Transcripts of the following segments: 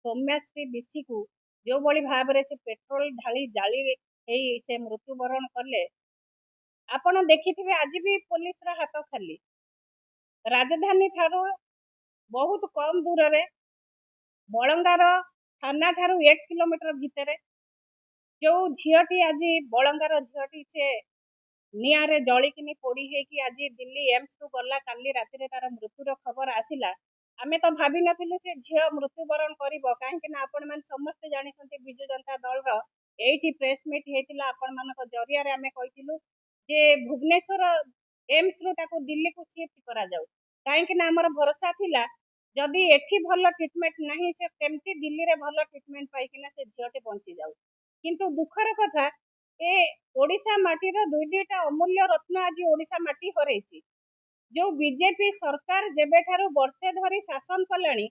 सौम्याश्री बिशी को जो बड़ी भाव से पेट्रोल ढाली जाली से मृत्युवरण कले आपण देखिथिबे। आज भी पुलिस रा हाथ खाली। राजधानी ठारू बहुत कम दूर रे बलंगार थाना ठारू 1 किलोमीटर भितर जो झीटी आज बलंगार झीटी से निआरे जलिकिनी पोड़ी होगी आज दिल्ली एम्स को गला काली राति तार मृत्युर खबर आसिला। आमे तो भाभी नथिलु से झील मृत्युवरण करिवो काहेकि ना आपण मान समस्त जानिसंती बिजु जनता दल रो एठी प्रेस मीट हेतिला। आपण मानक जरिया रे आमे कहितिलु जे भुवनेश्वर एम्स रु ताको दिल्ली को शिफ्ट करा जाऊ काहेकि ना हमर भरोसा थिला जदि एठी भलो ट्रीटमेंट नहीं से केमती दिल्ली रे भलो ट्रीटमेंट पाइकिना से झीलटे बंची जाऊ। किंतु दुखर कथा ए ओडिशा माटी रो दुई दुईटा अमूल्य रत्न आज ओडिशा माटी हरैछि। जो बीजेपी सरकार जेबे ठारू वर्षे धरी शासन कलानी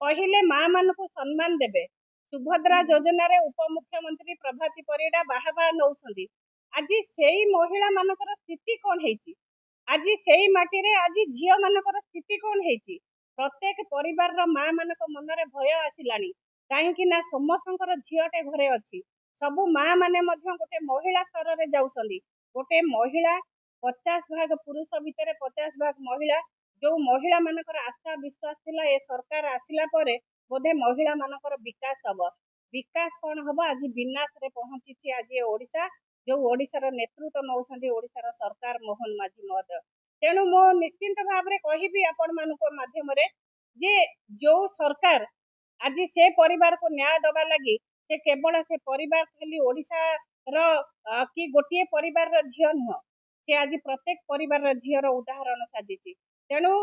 पहिले माँ मानकु सम्मान देबे। सुभद्रा योजना रे उपमुख्यमंत्री प्रभाती परिडा बाहा नौसंदी। आज सेई महिला मानकर स्थिति कोन हेछि? आज सेई माटी रे आज झियो मानकर स्थिति कोन हेछि? प्रत्येक परिवार रो माँ मानक मन रे भय आसिलानी काहेकि ना समस्तंकर झियोटे घरे अछि। सबु माँ माने मध्य गोटे महिला स्तर रे जाउसंदी। गोटे महिला 50 भाग पुरुष भितर 50 भाग महिला। जो महिला मानकर आशा विश्वास थिला ए सरकार आसिला परे बोधे महिला मानकर विकास हबो। विकास कोन हबो? आज विनाश रे पहुंची आज ओडिशा। जो ओडिशार नेतृत्व नौसंदी ओडिशार सरकार मोहन माझी महोदय। तेणु मो निश्चिंत भाव रे कहिबी आपण मानको माध्यम रे जे जो सरकार आज से परिवार को न्याय दबा लगी से केवल से परिवार खाली ओडिशा रो कि गोटे परिवार रो झियो नुह से आज प्रत्येक परिवार झीर उदाहरण साजिची। तेणु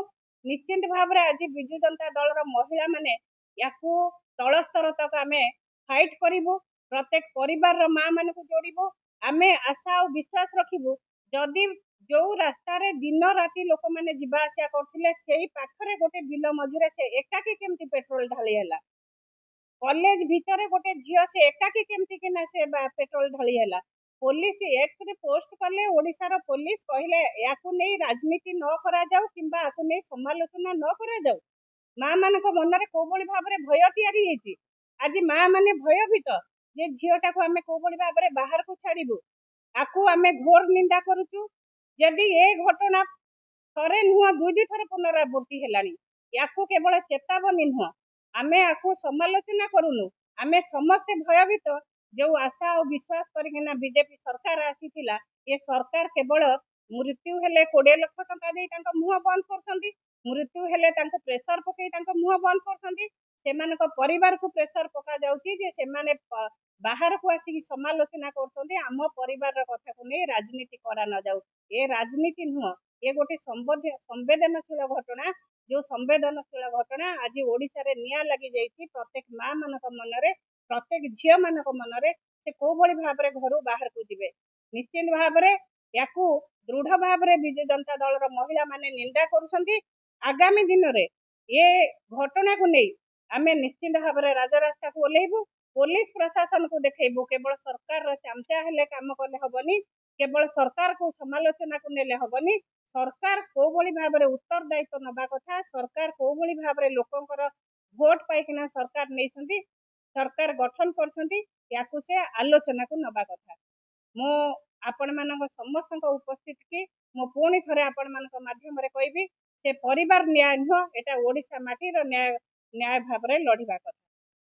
निश्चिंत भाव रे आज बिजु जनता दल रो महिला माने याकू तल स्तर तक आमे फाइट करिवु। प्रत्येक परिवार रो माँ मान को जोड़िबु। आमे आशा और विश्वास रखिबु जदि जो रास्ता रे दिन राति लोक माने जिबा आशा करथिले सेही पाखरे गोटे बिल मझिरे से एकाकी केमती पेट्रोल ढाली हैला। कॉलेज भीतर गोटे झियो से एकाकी केमती किना से पेट्रोल ढाली हैला। पुलिस एक्स रे पोस्ट कले ओडिशार पुलिस कहले याकू नहीं राजनीति न करा जाऊ किंबा याकू नहीं समालोचना न करा जाऊ। माँ मानक मनरे कोबोली भाबरे भय तयारी हेछि। आज माँ माने भयभीत जे झियोटा को आमे कोबोली भाबरे बाहर को छाड़िबु आकू आमे घोर निंदा करूचु। यदि ए घटना थरे नुह दुई दुई थर पुनरावृत्ति हेलानी याकू केवल चेतावनी नुह आमे आकू समालोचना करूनु। आमे समस्त भयभीत जो आशा और विश्वास करकिना बीजेपी सरकार आसीथिला ये सरकार केवल मृत्यु हेले 20 लाख टका दे तांको मुह बंद करछंती। मृत्यु हेले तांको प्रेशर पकई तांको मुह बंद करछंती। सेमानक परिवार को प्रेशर पका जाउची जे सेमाने बाहर को आसी समालोचना करछंती। आम परिवार रो कथा को नै राजनीति करा न जाऊ। ए राजनीति नुह ये गोटे संवेदनशील घटना। जो संवेदनशील घटना आज ओडिशा रे निया लागि जाईची प्रत्येक माँ मानक मनरे प्रत्येक झियो मानक मनरे से को बड़ी भाव रे घर बाहर को जिवे। निश्चित भाव रे याकू दृढ़ भाव रे बिजु जनता दल रो महिला माने निंदा करूछंती। आगामी दिन रे ये घटना को नै आमे निश्चित भाव रे राजरास्ता को ओलेइबु। पुलिस प्रशासन को देखैबु केवल सरकार रो चामचा हेले काम करले हबनी। केवल सरकार को समालोचना को नेले हबनी। सरकार को बड़ी भाव रे उत्तरदायित्व नबा कथा। सरकार को बड़ी भाव रे लोकंकर भोट पाइकिना सरकार नैसंती सरकार गठन करछंती याकू से आलोचना को नबा कथा। मो आपण मानक समस्त उपस्थित की मो पुणी थरे आपण मानक माध्यम रे कहबी से परिवार न्याय नुह एटा ओडिशा माटी रो न्याय भाव रे लड़िबा कथा।